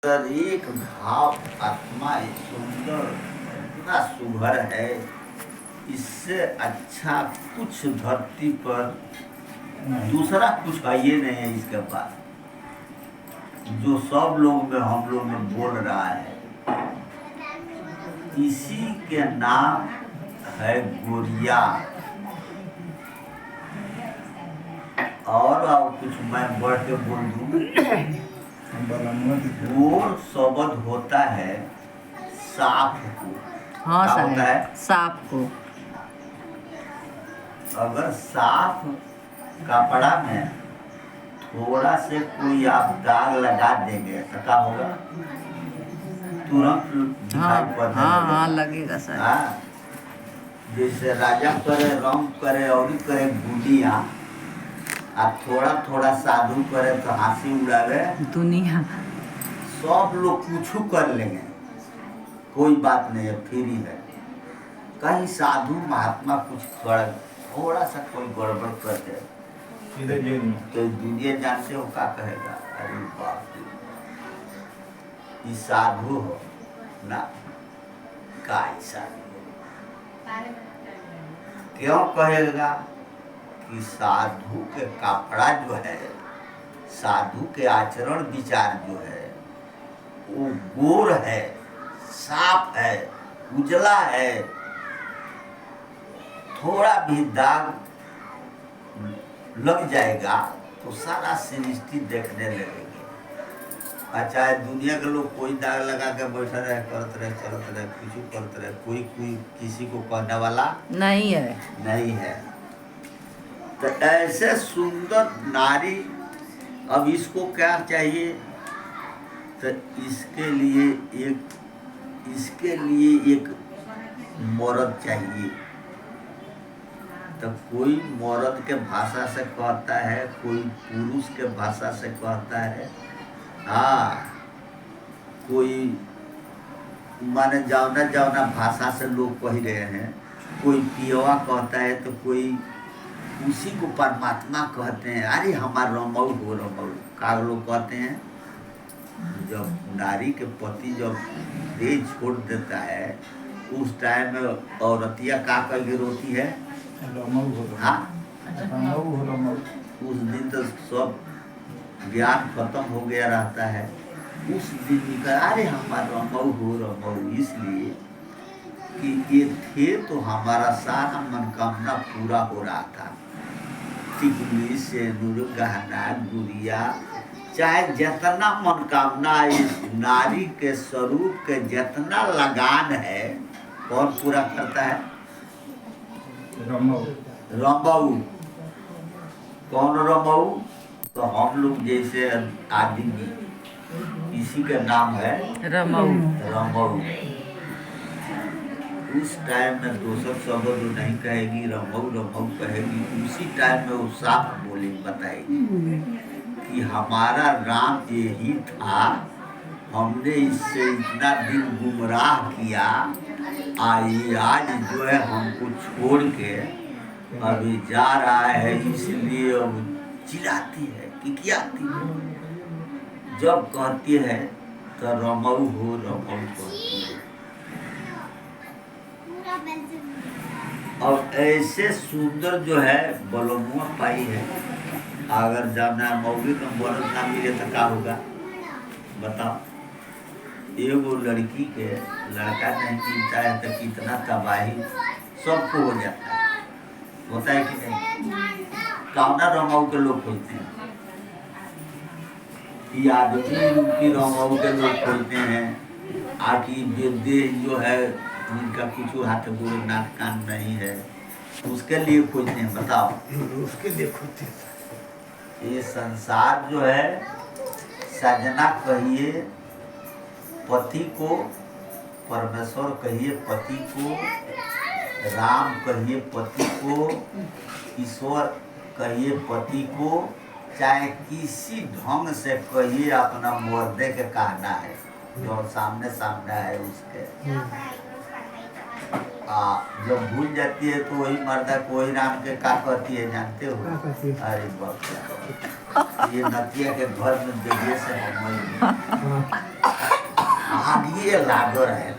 एक भाव आत्मा सुंदर इतना सुघर है, इससे अच्छा कुछ धरती पर दूसरा कुछ है ये नहीं है इसके पास, जो सब लोग में हम लोग में बोल रहा है। इसी के नाम है गोरिया। और कुछ मैं बढ़ के बोल दूं, गोर शब्द होता है साफ को। हाँ क्या होता है? साफ को। अगर साफ कपड़ा में थोड़ा से कोई आप दाग लगा देंगे तो क्या होगा? तुरंत दिखाई पड़ने हाँ लगेगा सर। हाँ, जैसे राजा करे, रंग करे और करे गुंडिया, आप थोड़ा थोड़ा साधु करे तो हंसी उड़ावे दुनिया। सब लोग कुछ कर लेंगे, कोई बात नहीं है, फ्री है। कहीं साधु महात्मा कुछ कर थोड़ा सा कोई गड़बड़ कर दे तो दुनिया जानते हो क्या कहेगा? अरे बाप रे, ये साधु हो ना, का साधु क्यों कहेगा? कि साधु के कपड़ा जो है, साधु के आचरण विचार जो है वो गोर है, साफ है, उजला है। थोड़ा भी दाग लग जाएगा तो सारा सृष्टि देखने लगेगी। अच्छा, दुनिया के लोग कोई दाग लगा के बैठा रहे, करते रहे, चलते रहे, कुछ करते रहे, कोई किसी को कहने वाला नहीं है। तो ऐसे सुंदर नारी, अब इसको क्या चाहिए? तो इसके लिए एक मर्द चाहिए। तो कोई मर्द के भाषा से कहता है, कोई पुरुष के भाषा से कहता है। हाँ, कोई माने जावना भाषा से लोग कह रहे हैं। कोई पियवा कहता है तो कोई उसी को परमात्मा कहते हैं। अरे हमारा रमऊ हो रमऊ, का लोग कहते हैं। जब नारी के पति जब देह छोड़ देता है उस टाइम में औरतिया का करके रोती है? हाँ, उस दिन तो सब ज्ञान खत्म हो गया रहता है। उस दिन निकल, अरे हमारा रमऊ हो रमऊ, इसलिए कि ये थे तो हमारा सारा मनोकामना पूरा हो रहा था। टिकुली से गहना गुड़िया, चाहे जितना मनोकामना इस नारी के स्वरूप के जितना लगान है, कौन पूरा करता है? रमऊ। कौन रमऊ? तो हम लोग जैसे आदमी, इसी का नाम है रमऊ। उस टाइम में दूसरा शब्द नहीं कहेगी, रमऊ कहेगी। उसी टाइम में वो साफ बोली बताएगी कि हमारा राम यही था, हमने इससे इतना दिन गुमराह किया, आज जो है हमको छोड़ के अभी जा रहा है, इसलिए अब चिल्लाती है, किकियाती है। जब कहती है तो रमऊ हो रमऊ कहती है। और ऐसे सुंदर जो है बलमुआ पाई है। अगर जब ना मौगी का बरत ना मिले तो क्या होगा बताओ? एगो लड़की के लड़का नहीं मिलता है तो कितना तबाही सबको हो जाता है, होता है कि नहीं? कौना रमऊ के लोग खोलते हैं, ये आदमी उनकी रमऊ के लोग खोलते हैं। आखिर बेदे जो है जिनका कुछ हाथ गोड़ नाक कान नहीं है, उसके लिए खोजते हैं। बताओ, उसके लिए खोजते हैं। ये संसार जो है, सजना कहिए पति को, परमेश्वर कहिए पति को, राम कहिए पति को, ईश्वर कहिए पति को, चाहे किसी ढंग से कहिए, अपना मर्दे के कहना है जो सामने है उसके। जब भूल जाती है तो वही मर्दा कोई राम के का कहती है, जानते हो? अरे बाप, ये नतिया के घर में देखिए से हम आगे लागो रहे,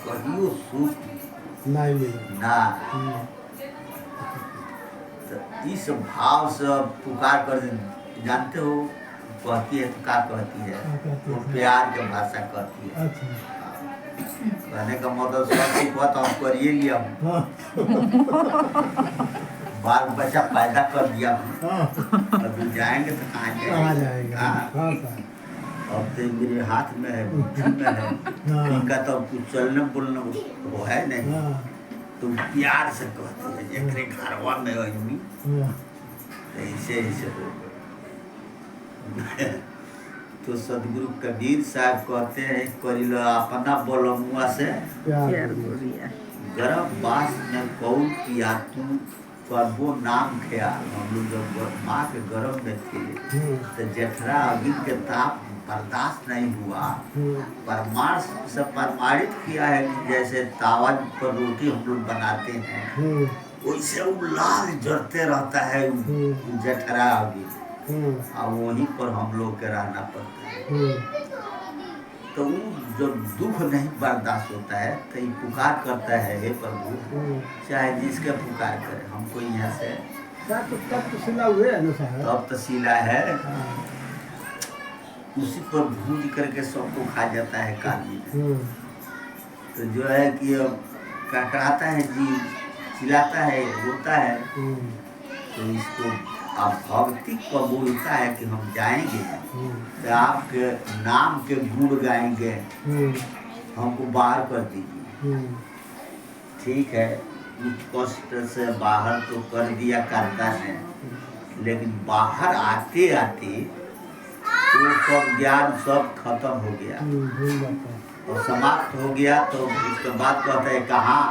कहियो सुख नहीं मिला। ना। तो इस भाव से पुकार कर, जानते हो कहती है तो क्या कहती है, वो प्यार के भाषा कहती है। कहने का मतलब सब ठीक हुआ तो हम करिए लिया, बाल बच्चा पैदा कर दिया, अभी जाएंगे तो कहाँ जाएंगे। अब तो मेरे हाथ में है, बुद्धि में है, इनका तो कुछ चलने बोलने वो है नहीं। तो प्यार से कहते हैं एकरे घरवा में आदमी ऐसे ऐसे हो गए। तो सदगुरु कबीर साहब कहते हैं करी लो अपना बोलमुआ से प्यार गोरिया। गर्भ बास में कौन किया तू प्रभु नाम ख्याल। हम लोग जब माँ के गर्भ में थे तो जठरा अग्नि के ताप बर्दाश्त नहीं हुआ, परमाण से प्रमाणित किया है कि जैसे तावा पर रोटी हम लोग बनाते हैं वैसे वो लाल जलते रहता है जठरा अग्नि, और वहीं पर हम लोग के रहना पड़ता है। तो वो जब दुख नहीं बर्दाश्त होता है तो ये पुकार करता है, हे प्रभु चाहे जिसके पुकार करे हमको यहाँ से तब तो सिला है, उसी पर भूज करके सबको खा जाता है काली। तो जो है कि कटराता है जी, चिल्लाता है, रोता है। तो इसको अब भक्ति कबूलता है कि हम जाएंगे तो आपके नाम के गुण गाएंगे, हमको बाहर कर दीजिए। ठीक है, उस कष्ट से बाहर तो कर दिया करता है, लेकिन बाहर आते आते तो सब ज्ञान सब खत्म हो गया और समाप्त हो गया। तो उसके बाद कहते हैं कहाँ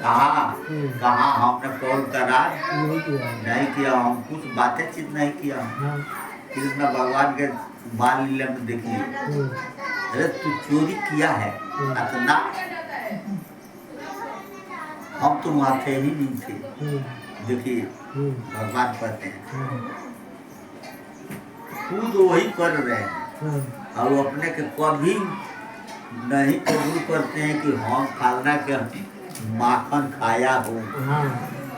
कहाँ हमने कौन करा नहीं किया, हम कुछ बातें चित नहीं किया। कृष्ण भगवान के बाल लीला में देखिए, अरे तू चोरी किया है ना, हम तो वहाँ थे ही नहीं थे। देखिए भगवान कहते हैं खुद वही कर रहे हैं और अपने के कभी नहीं कबूल करते हैं कि हम फलना के माखन खाया हूँ,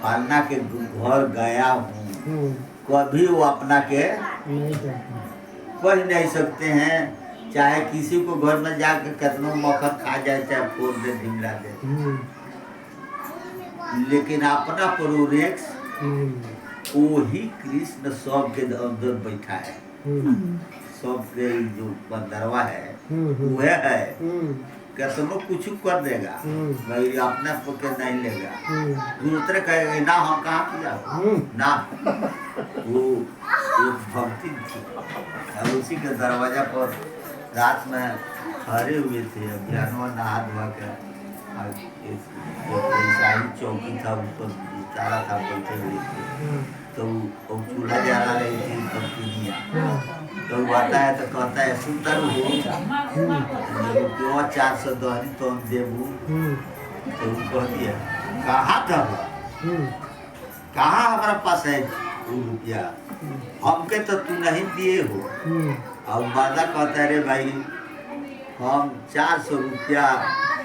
फलना के घर गया हूँ, कभी वो अपना के कह नहीं सकते हैं। चाहे किसी को घर में जाकर कितना मक्खन खा जाए, चाहे फोड़ दे ढिमला दे, लेकिन अपना प्रोरेक्स वही कृष्ण सबके अंदर बैठा है, सबके जो बंदरवा है वह है, कैसनो कुछ कर देगा, भाई अपने पके नहीं लेगा, दूसरे कहेगा ना हम कहाँ किया ना। वो एक भक्ति थी और उसी के दरवाजा पर रात में खड़े हुए थे, अभियानवा नहा धोआ के ईसाई चौकी था उस पर बिस्तारा था, बैठे हुए थे। तो चूल्हा जला रही थी पत्नियाँ, तो आता है तो कहता है सुंदर हो रुपया 400 दहरी तो हम देबू। तो वो कहती है कहाँ था, कहाँ हमारा पास है वो रुपया, हमके तो तू नहीं दिए हो। और मर्दा कहता है रे भाई हम 400 रुपया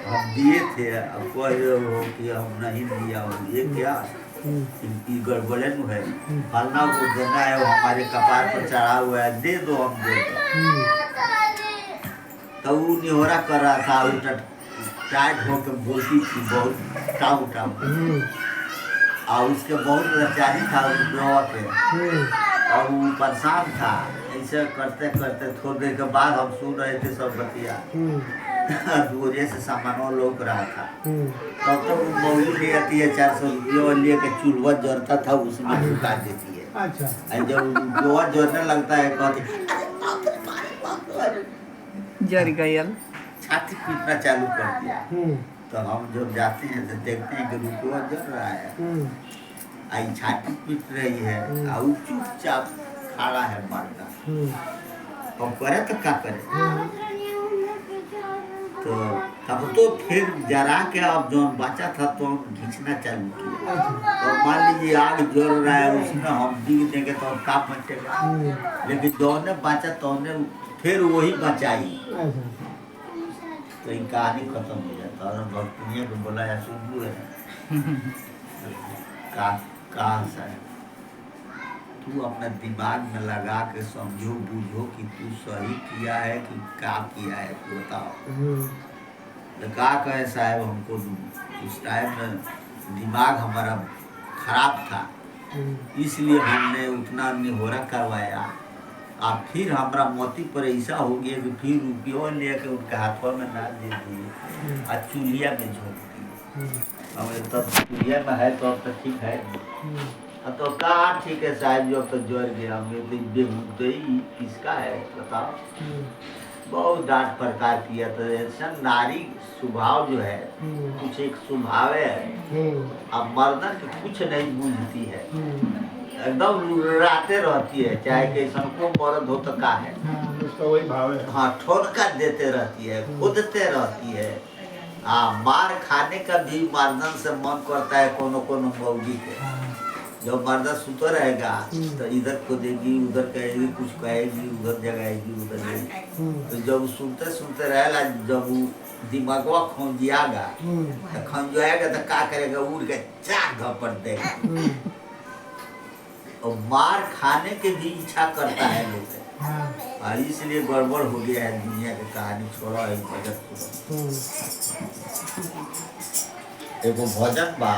हम दिए थे, अब कह रहे हो कि हम नहीं दिया हो, ये क्या इनकी गड़बड़े में है, फलना को देना है, वो हमारे कपार पर चढ़ा हुआ है, दे दो हम दे दो। तो वो निहोरा कर रहा था, उल्टा टाइट होकर बोलती थी बहुत टाउ टाउ, और उसके बहुत लाचारी था उस ब्रवा के, और वो परेशान था। ऐसे करते करते थोड़ी देर के बाद हम सुन रहे थे सब बतिया, दूरे से सामान लोग रहा था। तब तो वो मौली ले आती है 400 रुपये ले के चूल्हा जलता था उसमें झुका देती है। अच्छा। जब गोवा जलने लगता है कहती जर गयल, छाती पीटना चालू कर दिया। तो हम जब जाते हैं तो देखते हैं कि रुपया जल रहा है, आई छाती पीट रही है और चुपचाप खड़ा है मर्दा। हम करे तो क्या करे, तो तब तो फिर जरा के अब जो बचा था तो हम खींचना चालू किया। तो मान लीजिए आग जल रहा है, उसमें हम दिख देंगे तो हम काम बचेगा, लेकिन जौने बचा तो फिर वही बचाई, तो ये कहानी खत्म हो जाता। और भक्तिया को बोला या सुनू है कहा साहब, तू अपना दिमाग में लगा के समझो बूझो कि तू सही किया है कि क्या किया है, तू बताओ। तो क्या कहे साहब, हमको उस टाइम में दिमाग हमारा खराब था, इसलिए हमने उतना निहोरा करवाया। और फिर हमारा मोती पर ऐसा हो गया कि फिर रुपयों लेके उनके हाथों में ना दे दिए और चूल्हिया में झोंक दिए। हमें तब चूल्हिया में है तो अब तो ठीक है, तो कहा ठीक है साहब, जो तो जर गया बेहुदई किसका है बताओ। बहुत डांट प्रकार किया। तो ऐसा नारी स्वभाव जो है कुछ एक स्वभाव है, अब मर्दन की कुछ नहीं बूझती है, एकदम लुराते रहती है, चाहे कैसा को मर्द हो तो का है, उसका वही भाव है। हाँ, ठोनका देते रहती है, कूदते रहती है। हाँ, मार खाने का भी मर्दन से मन करता है कोनो कोनो मौगी के। जब मर्दा सुतो रहेगा तो इधर खोदेगी, उधर कहेगी, कुछ कहेगी, उधर जगाएगी, उधर जाएगी। तो जब सुनते सुनते रहेगा, जब दिमागवा खौंजियागा तो खौंजाएगा तो क्या करेगा, उड़ के चार धपड़ देगा। और मार खाने के भी इच्छा करता है लोग, और इसलिए गड़बड़ हो गया है दुनिया की कहानी। छोड़ो है भजन, एगो भजन बा